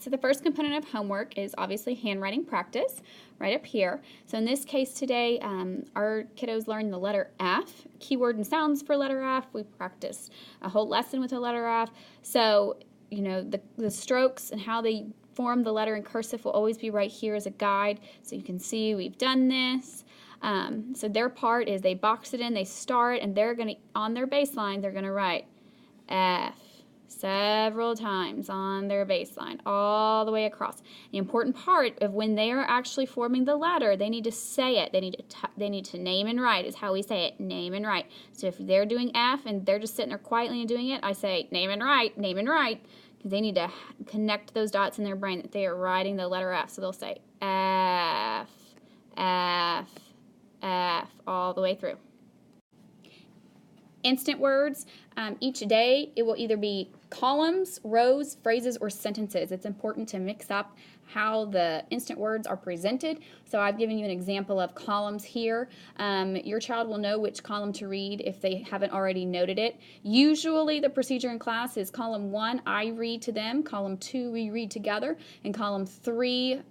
So the first component of homework is obviously handwriting practice, right up here. So in this case today, our kiddos learned the letter F, keyword and sounds for letter F. We practiced a whole lesson with the letter F. So, you know, the strokes and how they form the letter in cursive will always be right here as a guide. So you can see we've done this. So their part is they box it in, they start, and they're going to, on their baseline, they're going to write F several times on their baseline, all the way across. The important part of when they are actually forming the letter, they need to say it. They need to name and write is how we say it, name and write. So if they're doing F and they're just sitting there quietly and doing it, I say name and write, because they need to connect those dots in their brain that they are writing the letter F. So they'll say F, F, F, all the way through. Instant words, each day it will either be columns, rows, phrases, or sentences. It's important to mix up how the instant words are presented. So I've given you an example of columns here. Your child will know which column to read if they haven't already noted it. Usually the procedure in class is column 1, I read to them, column 2, we read together, and column 3,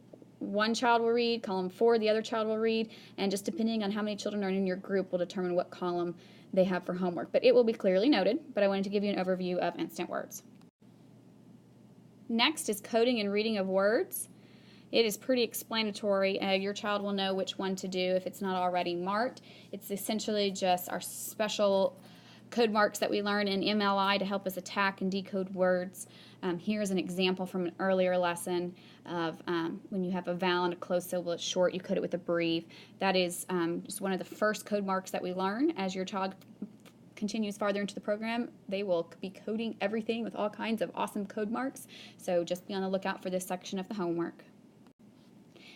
one child will read, column 4, the other child will read, and just depending on how many children are in your group will determine what column they have for homework. But it will be clearly noted, but I wanted to give you an overview of instant words. Next is coding and reading of words. It is pretty explanatory. Your child will know which one to do if it's not already marked. It's essentially just our special code marks that we learn in MLI to help us attack and decode words. Here's an example from an earlier lesson of when you have a vowel and a closed syllable, it's short, you code it with a breve. That is just one of the first code marks that we learn. As your child continues farther into the program, they will be coding everything with all kinds of awesome code marks. So just be on the lookout for this section of the homework.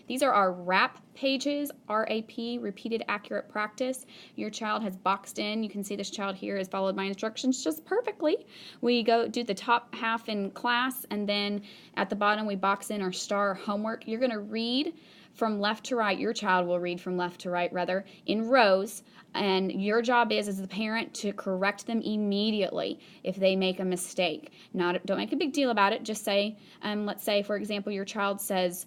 These are our RAP pages, R-A-P, repeated accurate practice. Your child has boxed in. You can see this child here has followed my instructions just perfectly. We go do the top half in class, and then at the bottom we box in our star homework. You're going to read from left to right. Your child will read from left to right, rather, in rows, and your job is, as the parent, to correct them immediately if they make a mistake. Don't make a big deal about it. Just say, let's say, for example, your child says,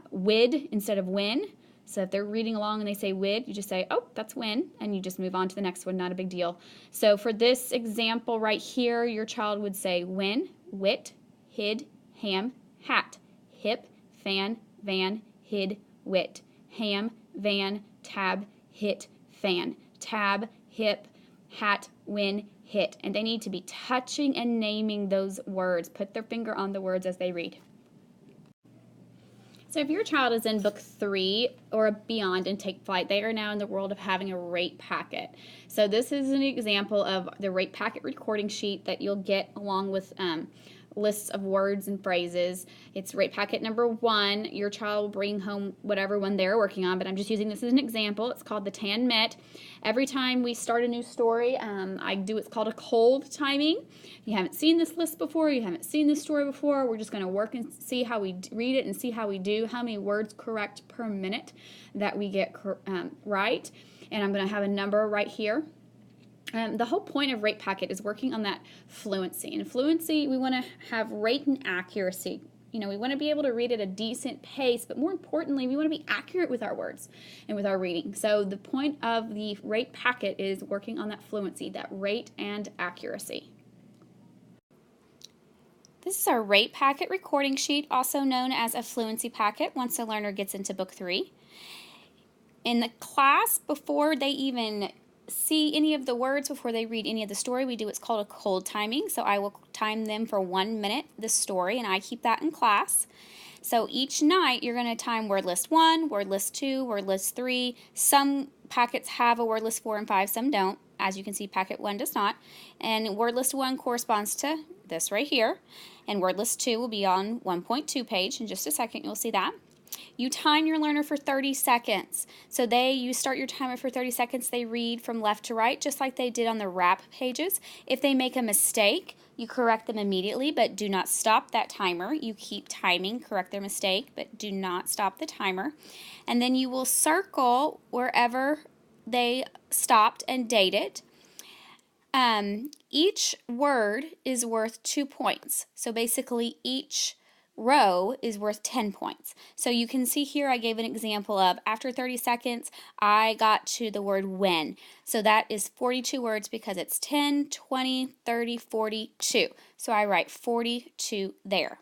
wid instead of win. So if they're reading along and they say wid, you just say, oh, that's win, and you just move on to the next one, not a big deal. So for this example right here, your child would say win, wit, hid, ham, hat, hip, fan, van, hid, wit, ham, van, tab, hit, fan, tab, hip, hat, win, hit. And they need to be touching and naming those words. Put their finger on the words as they read. So if your child is in book 3 or beyond in Take Flight, they are now in the world of having a rate packet. So this is an example of the rate packet recording sheet that you'll get along with lists of words and phrases. It's rate packet number 1. Your child will bring home whatever one they're working on, but I'm just using this as an example. It's called the Tan Met. Every time we start a new story, I do what's called a cold timing. You haven't seen this list before, you haven't seen this story before, we're just going to work and see how we read it and see how we do, how many words correct per minute that we get right. And I'm going to have a number right here. The whole point of rate packet is working on that fluency. And fluency, we want to have rate and accuracy. You know, we want to be able to read at a decent pace, but more importantly, we want to be accurate with our words and with our reading. So the point of the rate packet is working on that fluency, that rate and accuracy. This is our rate packet recording sheet, also known as a fluency packet once a learner gets into book 3. In the class, before they even see any of the words, before they read any of the story, we do what's called a cold timing. So I will time them for 1 minute, the story, and I keep that in class. So each night you're going to time word list 1, word list 2, word list 3. Some packets have a word list 4 and 5, some don't. As you can see, packet 1 does not. And word list 1 corresponds to this right here. And word list 2 will be on 1.2 page. In just a second, you'll see that. You time your learner for 30 seconds. So you start your timer for 30 seconds. They read from left to right, just like they did on the RAP pages. If they make a mistake, you correct them immediately, but do not stop that timer. You keep timing, correct their mistake, but do not stop the timer. And then you will circle wherever they stopped and date it. Each word is worth 2 points. So basically each row is worth 10 points. So you can see here I gave an example of after 30 seconds I got to the word when. So that is 42 words because it's 10, 20, 30, 42. So I write 42 there.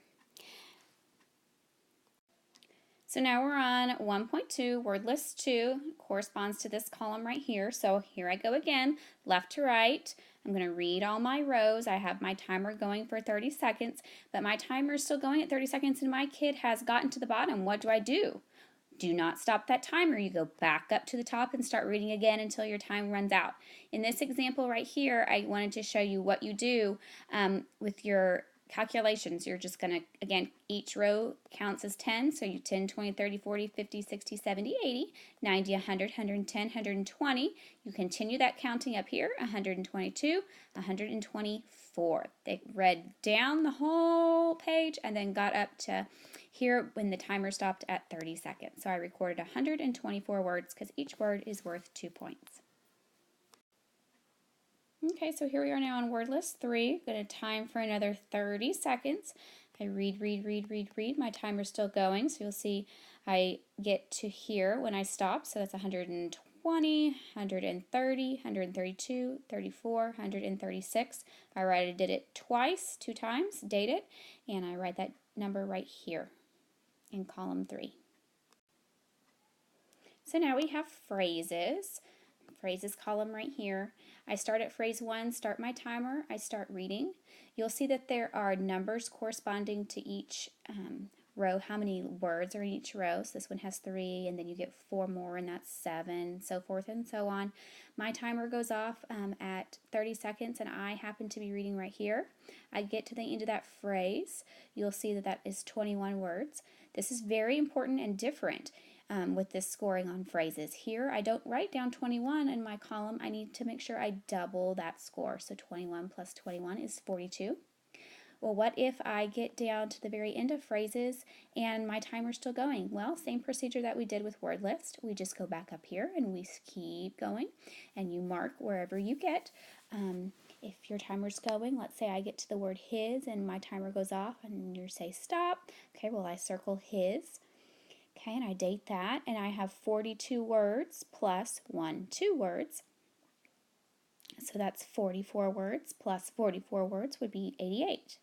So now we're on 1.2, word list 2, corresponds to this column right here. So here I go again, left to right. I'm going to read all my rows. I have my timer going for 30 seconds, but my timer is still going at 30 seconds and my kid has gotten to the bottom. What do? Do not stop that timer. You go back up to the top and start reading again until your time runs out. In this example right here, I wanted to show you what you do with your calculations. You're just going to, again, each row counts as 10, so you 10, 20, 30, 40, 50, 60, 70, 80, 90, 100, 110, 120. You continue that counting up here, 122, 124. They read down the whole page and then got up to here when the timer stopped at 30 seconds. So I recorded 124 words because each word is worth 2 points. Okay, so here we are now on word list 3. Going to time for another 30 seconds. I read. My timer's still going, so you'll see I get to here when I stop. So that's 120, 130, 132, 34, 136. I did it twice, 2 times, date it, and I write that number right here in column 3. So now we have phrases. Phrases column right here. I start at phrase 1, start my timer, I start reading. You'll see that there are numbers corresponding to each row, how many words are in each row. So this one has 3, and then you get 4 more, and that's 7, so forth and so on. My timer goes off at 30 seconds, and I happen to be reading right here. I get to the end of that phrase. You'll see that that is 21 words. This is very important and different with this scoring on phrases. Here, I don't write down 21 in my column. I need to make sure I double that score. So 21 plus 21 is 42. Well, what if I get down to the very end of phrases and my timer's still going? Well, same procedure that we did with word list. We just go back up here and we keep going, and you mark wherever you get. If your timer's going, let's say I get to the word his and my timer goes off and you say stop. Okay, well, I circle his. Okay, and I date that, and I have 42 words plus 2 words. So that's 44 words plus 44 words would be 88.